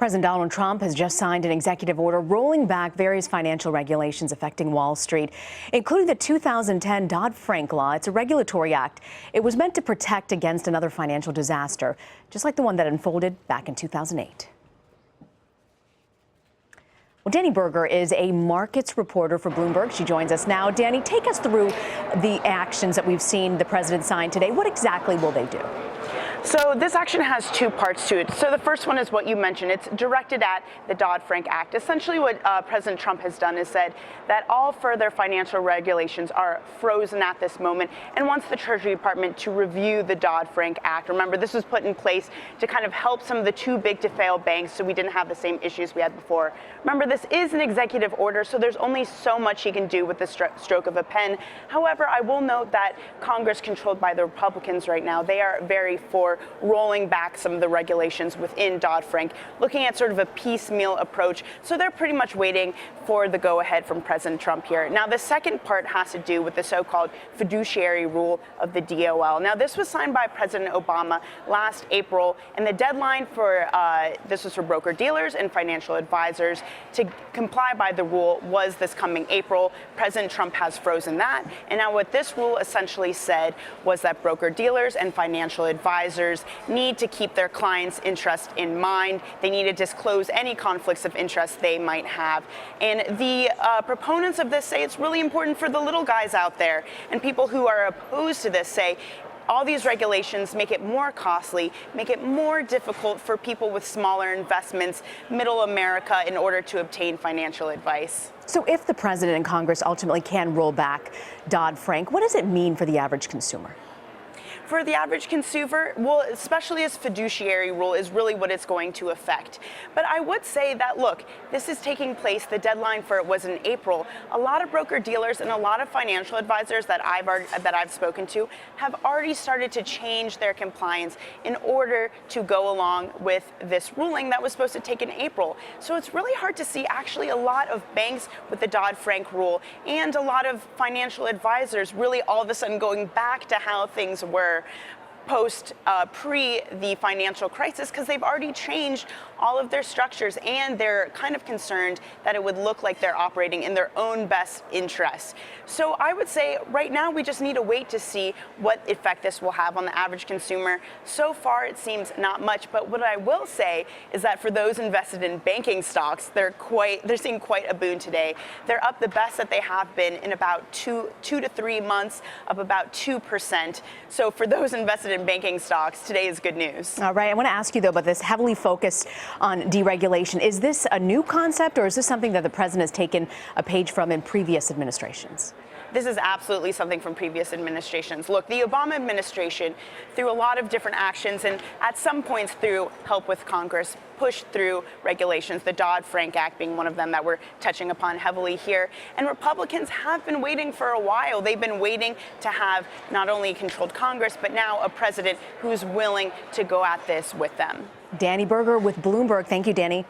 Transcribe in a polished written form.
President Donald Trump has just signed an executive order rolling back various financial regulations affecting Wall Street, including the 2010 Dodd-Frank law. It's a regulatory act. It was meant to protect against another financial disaster, just like the one that unfolded back in 2008. Well, Dani Burger is a markets reporter for Bloomberg. She joins us now. Dani, take us through the actions that we've seen the president sign today. What exactly will they do? So this action has two parts to it. So the first one is what you mentioned. It's directed at the Dodd-Frank Act. Essentially what President Trump has done is said that all further financial regulations are frozen at this moment and wants the Treasury Department to review the Dodd-Frank Act. Remember, this was put in place to kind of help some of the too big to fail banks so we didn't have the same issues we had before. Remember, this is an executive order, so there's only so much he can do with the stroke of a pen. However, I will note that Congress, controlled by the Republicans right now, they are very for rolling back some of the regulations within Dodd-Frank, looking at sort of a piecemeal approach. So they're pretty much waiting for the go-ahead from President Trump here. Now, the second part has to do with the so-called fiduciary rule of the DOL. Now, this was signed by President Obama last April, and the deadline for this was for broker-dealers and financial advisors to comply by the rule was this coming April. President Trump has frozen that, and now what this rule essentially said was that broker-dealers and financial advisors need to keep their clients' interest in mind. They need to disclose any conflicts of interest they might have. And the proponents of this say it's really important for the little guys out there. And people who are opposed to this say all these regulations make it more costly, make it more difficult for people with smaller investments, middle America, in order to obtain financial advice. So if the president and Congress ultimately can roll back Dodd-Frank, what does it mean for the average consumer? For the average consumer, well, especially as fiduciary rule is really what it's going to affect. But I would say that, look, this is taking place, the deadline for it was in April. A lot of broker dealers and a lot of financial advisors that I've spoken to have already started to change their compliance in order to go along with this ruling that was supposed to take in April. So it's really hard to see actually a lot of banks with the Dodd-Frank rule and a lot of financial advisors really all of a sudden going back to how things were pre the financial crisis, because they've already changed all of their structures and they're kind of concerned that it would look like they're operating in their own best interests. So I would say right now we just need to wait to see what effect this will have on the average consumer. So far it seems not much, but what I will say is that for those invested in banking stocks, they're seeing quite a boon today. They're up the best that they have been in about two to 3 months, up about 2%. So for those invested in banking stocks, today is good news. All right. I want to ask you, though, about this heavily focused on deregulation. Is this a new concept, or is this something that the president has taken a page from in previous administrations? This is absolutely something from previous administrations. Look, the Obama administration, through a lot of different actions and at some points through help with Congress, pushed through regulations, the Dodd-Frank Act being one of them that we're touching upon heavily here. And Republicans have been waiting for a while. They've been waiting to have not only controlled Congress, but now a president who's willing to go at this with them. Dani Burger with Bloomberg. Thank you, Dani.